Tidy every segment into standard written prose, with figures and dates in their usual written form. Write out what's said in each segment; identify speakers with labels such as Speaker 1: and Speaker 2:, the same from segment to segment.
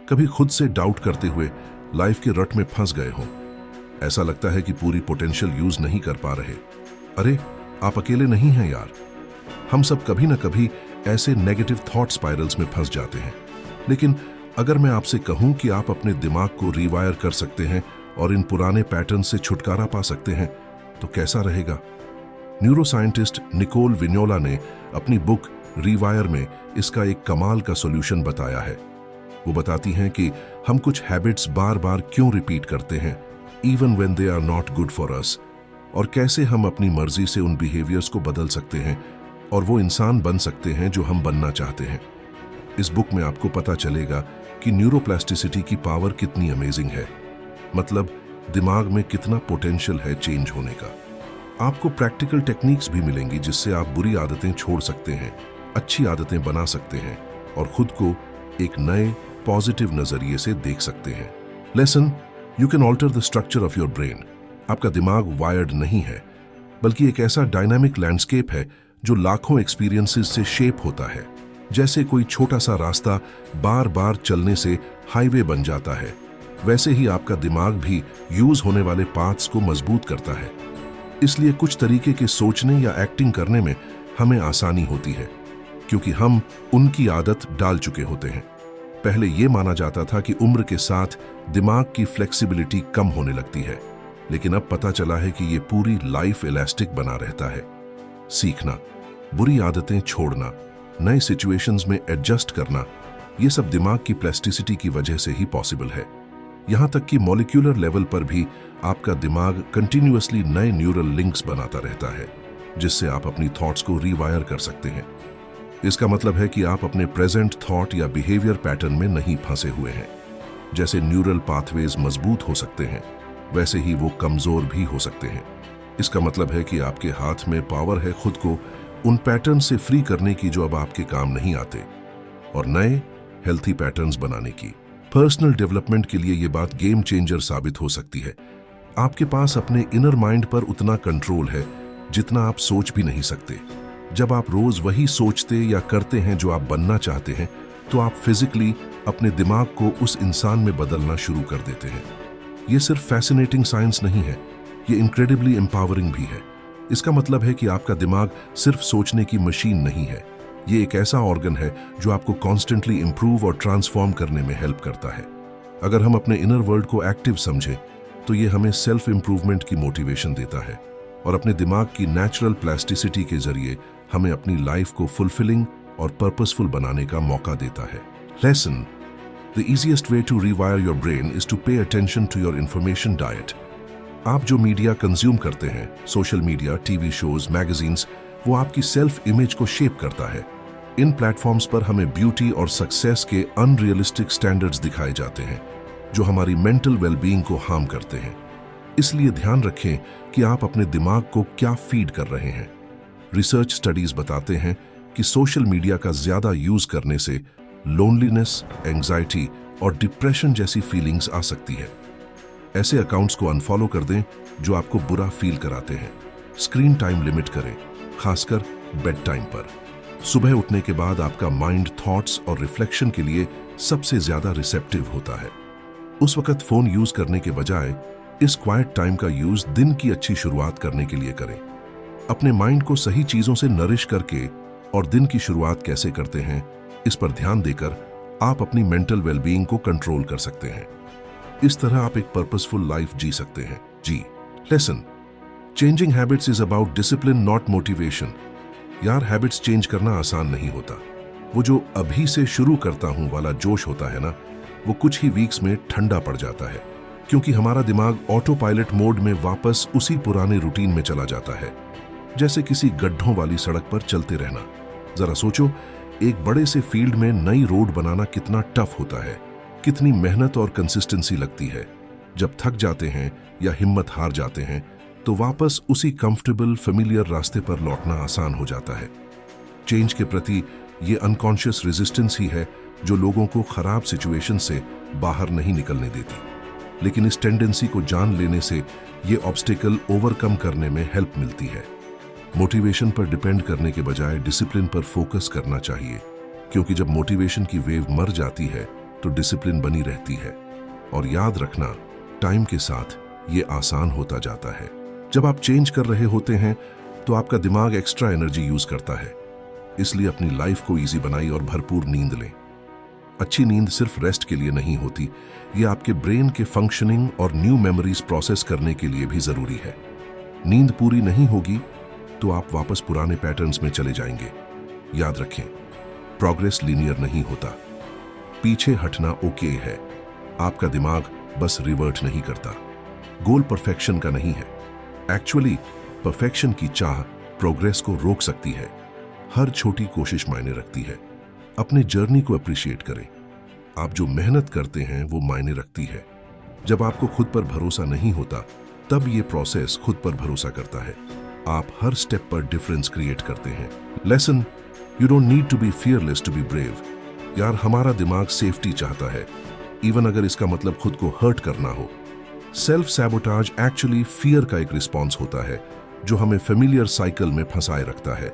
Speaker 1: कभी खुद से डाउट करते हुए लाइफ के रट में फंस गए हों? ऐसा लगता है कि पूरी पोटेंशियल यूज नहीं कर पा रहे। अरे, आप अकेले नहीं हैं यार। हम सब कभी ना कभी ऐसे नेगेटिव थॉट स्पाइरल्स में फंस जाते हैं। लेकिन अगर मैं आपसे कहूं कि आप अपने दिमाग को रीवायर कर सकते हैं और इन पुराने पैटर्न से छुटकारा पा सकते हैं, तो कैसा रहेगा? न्यूरोसाइंटिस्ट निकोल विन्योला ने अपनी बुक रीवायर में इसका एक कमाल का सॉल्यूशन बताया है। वो बताती हैं कि हम कुछ हैबिट्स बार बार क्यों रिपीट करते हैं, even when they are not good for us, और कैसे हम अपनी मर्जी से उन बिहेवियर्स को बदल सकते हैं और वो इंसान बन सकते हैं जो हम बनना चाहते हैं। इस बुक में आपको पता चलेगा कि न्यूरोप्लास्टिसिटी की पावर कितनी अमेजिंग है, मतलब दिमाग में कितना पोटेंशियल है चेंज होने का। आपको प्रैक्टिकल टेक्निक्स भी मिलेंगी जिससे आप बुरी आदतें छोड़ सकते हैं, अच्छी आदतें बना सकते हैं और खुद को एक नए पॉजिटिव नजरिए से देख सकते हैं। Lesson, you can alter the structure of your brain. आपका दिमाग वायर्ड नहीं है, बल्कि एक ऐसा डायनामिक लैंडस्केप है जो लाखों एक्सपीरियंसेस से शेप होता है। जैसे कोई छोटा सा रास्ता बार बार चलने से हाईवे बन जाता है, वैसे ही आपका दिमाग भी यूज होने वाले पाथ्स को मजबूत करता है। इसलिए कुछ तरीके के सोचने या एक्टिंग करने में हमें आसानी होती है, क्योंकि हम उनकी आदत डाल चुके होते हैं। पहले यह माना जाता था कि उम्र के साथ दिमाग की फ्लेक्सिबिलिटी कम होने लगती है, लेकिन अब पता चला है कि यह पूरी लाइफ इलास्टिक बना रहता है। सीखना, बुरी आदतें छोड़ना, नए सिचुएशंस में एडजस्ट करना, यह सब दिमाग की प्लास्टिसिटी की वजह से ही पॉसिबल है। यहां तक कि मॉलिक्यूलर लेवल पर भी आपका दिमाग कंटिन्यूअसली नए न्यूरल लिंक्स बनाता रहता है, जिससे आप अपनी थॉट्स को रीवायर कर सकते हैं। इसका मतलब है कि आप अपने प्रेजेंट थॉट या बिहेवियर पैटर्न में नहीं फंसे हुए हैं। जैसे न्यूरल पाथवेज मजबूत हो सकते हैं, वैसे ही वो कमजोर भी हो सकते हैं। इसका मतलब है कि आपके हाथ में पावर है खुद को उन पैटर्न से फ्री करने की जो अब आपके काम नहीं आते, और नए हेल्थी पैटर्न्स बनाने की। पर्सनल डेवलपमेंट के लिए यह बात गेम चेंजर साबित हो सकती है। आपके पास अपने इनर माइंड पर उतना कंट्रोल है जितना आप सोच भी नहीं सकते। जब आप रोज वही सोचते या करते हैं जो आप बनना चाहते हैं, तो आप फिजिकली अपने दिमाग को उस इंसान में बदलना शुरू कर देते हैं। यह सिर्फ फैसिनेटिंग साइंस नहीं है, ये इनक्रेडिबली एम्पावरिंग भी है। इसका मतलब है कि आपका दिमाग सिर्फ सोचने की मशीन नहीं है, ये एक ऐसा ऑर्गन है जो आपको कॉन्स्टेंटली इंप्रूव और ट्रांसफॉर्म करने में हेल्प करता है। अगर हम अपने इनर वर्ल्ड को एक्टिव समझें, तो ये हमें सेल्फ इंप्रूवमेंट की मोटिवेशन देता है और अपने दिमाग की नेचुरल प्लास्टिसिटी के जरिए हमें अपनी लाइफ को फुलफिलिंग और पर्पसफुल बनाने का मौका देता है। Lesson, the easiest way to rewire your brain is to pay attention to your information diet. आप जो मीडिया कंज्यूम करते हैं, social media, TV shows, magazines, वो आपकी सेल्फ इमेज को शेप करता है। इन प्लेटफॉर्म्स पर हमें ब्यूटी और सक्सेस के अनरियलिस्टिक स्टैंडर्ड्स दिखाए जाते हैं, जो हमारी मेंटल वेलबीइंग को हार्म करते हैं। इसलिए ध्यान रखें कि आप अपने दिमाग को क्या फीड कर रहे हैं। रिसर्च स्टडीज बताते हैं कि सोशल मीडिया का ज्यादा यूज करने से लोनलीनेस, एंजाइटी और डिप्रेशन जैसी फीलिंग्स आ सकती है। ऐसे अकाउंट्स को अनफॉलो कर दें जो आपको बुरा फील कराते हैं। स्क्रीन टाइम लिमिट करें, खासकर बेड टाइम पर। सुबह उठने के बाद आपका माइंड थॉट्स और रिफ्लेक्शन के लिए सबसे ज्यादा रिसेप्टिव होता है। उस वक्त फोन यूज करने के बजाय इस क्वाइट टाइम का यूज दिन की अच्छी शुरुआत करने के लिए करें। अपने माइंड को सही चीजों से नरिश करके और दिन की शुरुआत कैसे करते हैं, इस पर ध्यान देकर आप अपनी मेंटल वेलबीइंग को कंट्रोल कर सकते हैं। इस तरह आप एक पर्पसफुल लाइफ जी सकते हैं। जी, lesson, changing habits is about discipline not motivation. यार, हैबिट्स चेंज करना आसान नहीं होता। वो जो अभी से शुरू करता हूं वाला जोश होता है ना, वो कुछ ही वीक्स में ठंडा पड़ जाता है, क्योंकि हमारा दिमाग ऑटो पायलट मोड में वापस उसी पुराने रूटीन में चला जाता है, जैसे किसी गड्ढों वाली सड़क पर चलते रहना। जरा सोचो, एक बड़े से फील्ड में नई रोड बनाना कितना टफ होता है, कितनी मेहनत और कंसिस्टेंसी लगती है। जब थक जाते हैं या हिम्मत हार जाते हैं, तो वापस उसी कंफर्टेबल फेमिलियर रास्ते पर लौटना आसान हो जाता है। चेंज के प्रति ये अनकॉन्शियस रेजिस्टेंस ही है जो लोगों को खराब सिचुएशन से बाहर नहीं निकलने देती। लेकिन इस टेंडेंसी को जान लेने से ये ऑब्स्टिकल ओवरकम करने में हेल्प मिलती है। मोटिवेशन पर डिपेंड करने के बजाय डिसिप्लिन पर फोकस करना चाहिए, क्योंकि जब मोटिवेशन की वेव मर जाती है तो डिसिप्लिन बनी रहती है। और याद रखना, टाइम के साथ ये आसान होता जाता है। जब आप चेंज कर रहे होते हैं तो आपका दिमाग एक्स्ट्रा एनर्जी यूज करता है, इसलिए अपनी लाइफ को इजी बनाइए और भरपूर नींद लें। अच्छी नींद सिर्फ रेस्ट के लिए नहीं होती, ये आपके ब्रेन के फंक्शनिंग और न्यू मेमोरीज प्रोसेस करने के लिए भी जरूरी है। नींद पूरी नहीं होगी तो आप वापस पुराने पैटर्न्स में चले जाएंगे। याद रखें, प्रोग्रेस लीनियर नहीं होता। पीछे हटना ओके है, आपका दिमाग बस रिवर्ट नहीं करता। गोल परफेक्शन का नहीं है, एक्चुअली परफेक्शन की चाह प्रोग्रेस को रोक सकती है। हर छोटी कोशिश मायने रखती है। अपने जर्नी को अप्रिशिएट करें। आप जो मेहनत करते हैं वो मायने रखती है। जब आपको खुद पर भरोसा नहीं होता तब ये प्रोसेस खुद पर भरोसा करता है। आप हर स्टेप पर डिफरेंस क्रिएट करते हैं। Lesson, you don't need to be fearless to be brave. यार, हमारा दिमाग सेफ्टी चाहता है, इवन अगर इसका मतलब खुद को हर्ट करना हो। सेल्फ सैबोटाज एक्चुअली फियर का एक रिस्पॉन्स होता है जो हमें फेमिलियर साइकिल में फंसाए रखता है,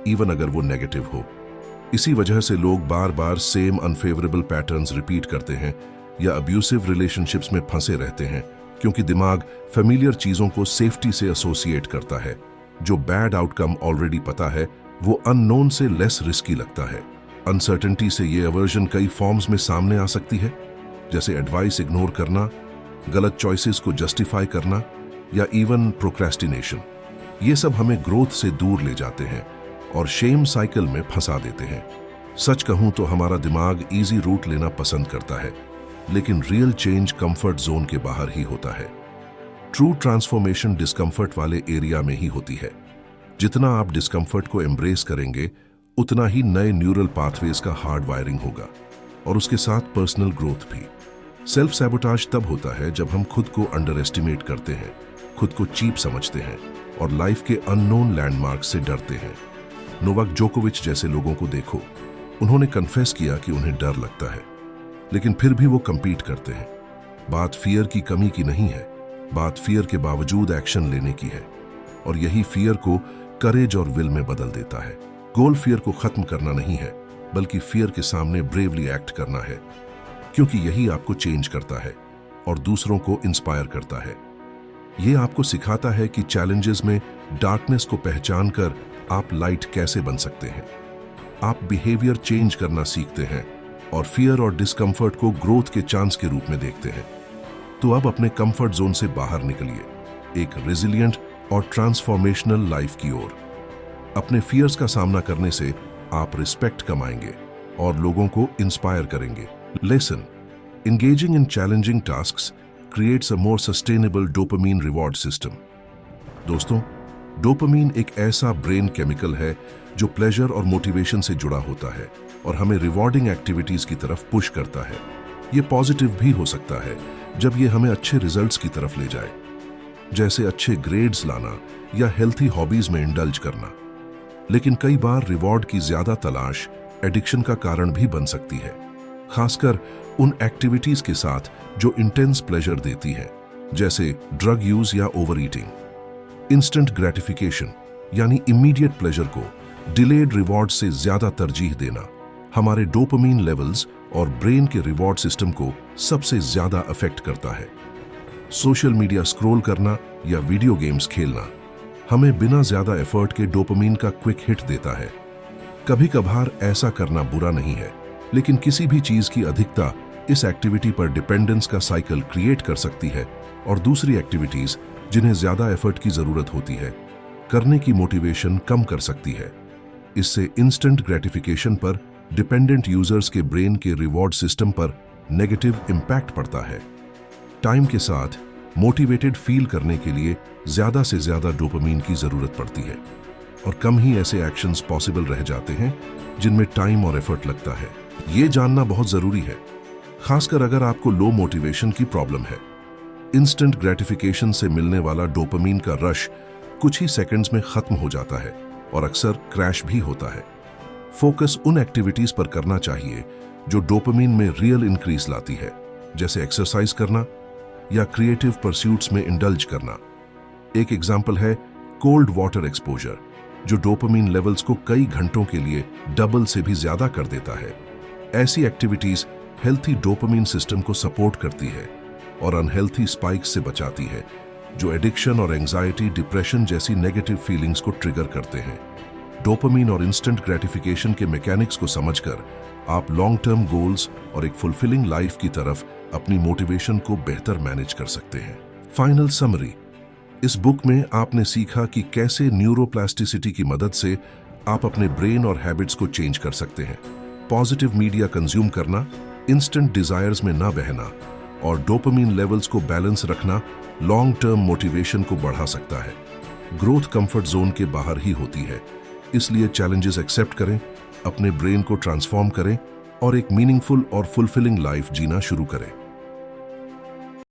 Speaker 1: इवन अगर वो नेगेटिव हो। इसी वजह से लोग बार बार सेम अनफेवरेबल पैटर्न्स रिपीट करते हैं या अब्यूसिव रिलेशनशिप्स में फंसे रहते हैं, क्योंकि दिमाग फेमिलियर चीजों को सेफ्टी से एसोसिएट करता है। जो बैड आउटकम ऑलरेडी पता है वो अननोन से लेस रिस्की लगता है। अनसर्टेनिटी से ये अवर्जन कई फॉर्म्स में सामने आ सकती है, जैसे एडवाइस इग्नोर करना, गलत चॉइसेस को जस्टिफाई करना या इवन प्रोक्रेस्टिनेशन। ये सब हमें ग्रोथ से दूर ले जाते हैं और शेम साइकिल में फंसा देते हैं। सच कहूं तो हमारा दिमाग इजी रूट लेना पसंद करता है, लेकिन रियल चेंज कंफर्ट जोन के बाहर ही होता है। ट्रू ट्रांसफॉर्मेशन डिस्कंफर्ट वाले एरिया में ही होती है। जितना आप डिस्कंफर्ट को एम्ब्रेस करेंगे उतना ही नए न्यूरल पाथवेज का हार्ड वायरिंग होगा और उसके साथ पर्सनल ग्रोथ भी। सेल्फ सैबोटाज तब होता है जब हम खुद को अंडर एस्टिमेट करते हैं, खुद को चीप समझते हैं और लाइफ के अननोन लैंडमार्क से डरते हैं। नोवाक जोकोविच जैसे लोगों को देखो, उन्होंने कन्फेस किया कि उन्हें डर लगता है, लेकिन फिर भी वो कंपीट करते हैं। बात फियर की कमी की नहीं है, बात फियर के बावजूद एक्शन लेने की है, और यही फियर को करेज और विल में बदल देता है। गोल फियर को खत्म करना नहीं है, बल्कि फियर के सामने ब्रेवली एक्ट करना है, क्योंकि यही आपको चेंज करता है और दूसरों को इंस्पायर करता है। ये आपको सिखाता है कि चैलेंजेस में डार्कनेस को पहचान कर आप लाइट कैसे बन सकते हैं। आप बिहेवियर चेंज करना सीखते हैं और फियर और डिस्कंफर्ट को ग्रोथ के चांस के रूप में देखते हैं। तो अब अपने कंफर्ट जोन से बाहर निकलिए, एक रेजिलिएंट और ट्रांसफॉर्मेशनल लाइफ की ओर। अपने फियर्स का सामना करने से आप रिस्पेक्ट कमाएंगे और लोगों को इंस्पायर करेंगे। Lesson, engaging in challenging tasks creates a more sustainable dopamine reward system. दोस्तों, डोपामीन एक ऐसा ब्रेन केमिकल है जो प्लेजर और मोटिवेशन से जुड़ा होता है और हमें रिवॉर्डिंग एक्टिविटीज की तरफ पुश करता है। ये पॉजिटिव भी हो सकता है जब ये हमें अच्छे रिजल्ट्स की तरफ ले जाए, जैसे अच्छे ग्रेड्स लाना या हेल्थी हॉबीज में इंडल्ज करना। लेकिन कई बार रिवॉर्ड की ज्यादा तलाश एडिक्शन का कारण भी बन सकती है, खासकर उन एक्टिविटीज के साथ जो इंटेंस प्लेजर देती हैं, जैसे ड्रग यूज या ओवर ईटिंग। इंस्टेंट ग्रेटिफिकेशन यानी इमीडिएट प्लेजर को डिलेड रिवॉर्ड से ज्यादा तरजीह देना हमारे डोपामीन लेवल्स और ब्रेन के रिवॉर्ड सिस्टम को सबसे ज्यादा अफेक्ट करता है। सोशल मीडिया स्क्रॉल करना या वीडियो गेम्स खेलना हमें बिना ज्यादा एफर्ट के डोपामीन का क्विक हिट देता है। कभी कभार ऐसा करना बुरा नहीं है, लेकिन किसी भी चीज की अधिकता इस एक्टिविटी पर डिपेंडेंस का साइकिल क्रिएट कर सकती है और दूसरी एक्टिविटीज जिन्हें ज्यादा एफर्ट की जरूरत होती है करने की मोटिवेशन कम कर सकती है। इससे इंस्टेंट ग्रेटिफिकेशन पर डिपेंडेंट यूजर्स के ब्रेन के रिवॉर्ड सिस्टम पर नेगेटिव इंपैक्ट पड़ता है। टाइम के साथ मोटिवेटेड फील करने के लिए ज्यादा से ज्यादा डोपामीन की जरूरत पड़ती है और कम ही ऐसे एक्शंस पॉसिबल रह जाते हैं जिनमें टाइम और एफर्ट लगता है। ये जानना बहुत जरूरी है, खासकर अगर आपको लो मोटिवेशन की प्रॉब्लम है। इंस्टेंट ग्रेटिफिकेशन से मिलने वाला डोपामीन का रश कुछ ही सेकंड्स में खत्म हो जाता है और अक्सर क्रैश भी होता है। फोकस उन एक्टिविटीज पर करना चाहिए जो डोपामीन में रियल इंक्रीज लाती है, जैसे एक्सरसाइज करना या क्रिएटिव परस्यूट्स में इंडल्ज करना। एक एग्जाम्पल है कोल्ड वाटर एक्सपोजर, जो डोपामीन लेवल्स को कई घंटों के लिए डबल से भी ज्यादा कर देता है। ऐसी एक्टिविटीज हेल्थी डोपामिन सिस्टम को सपोर्ट करती है और अनहेल्थी स्पाइक्स से बचाती है, जो एडिक्शन और एंजाइटी, डिप्रेशन जैसी नेगेटिव फीलिंग्स को ट्रिगर करते हैं। डोपामिन और इंस्टेंट ग्रेटिफिकेशन के मैकेनिक्स को समझकर आप लॉन्ग टर्म गोल्स और एक फुलफिलिंग लाइफ की तरफ अपनी मोटिवेशन को बेहतर मैनेज कर सकते हैं। फाइनल समरी, इस बुक में आपने सीखा कि कैसे न्यूरोप्लास्टिसिटी की मदद से आप अपने ब्रेन और हैबिट्स को चेंज कर सकते हैं, पॉजिटिव मीडिया कंज्यूम करना, इंस्टेंट डिजायर्स में ना बहना और डोपामिन लेवल्स को बैलेंस रखना लॉन्ग टर्म मोटिवेशन को बढ़ा सकता है। ग्रोथ कंफर्ट जोन के बाहर ही होती है, इसलिए चैलेंजेस एक्सेप्ट करें, अपने ब्रेन को ट्रांसफॉर्म करें और एक मीनिंगफुल और फुलफिलिंग लाइफ जीना शुरू करें।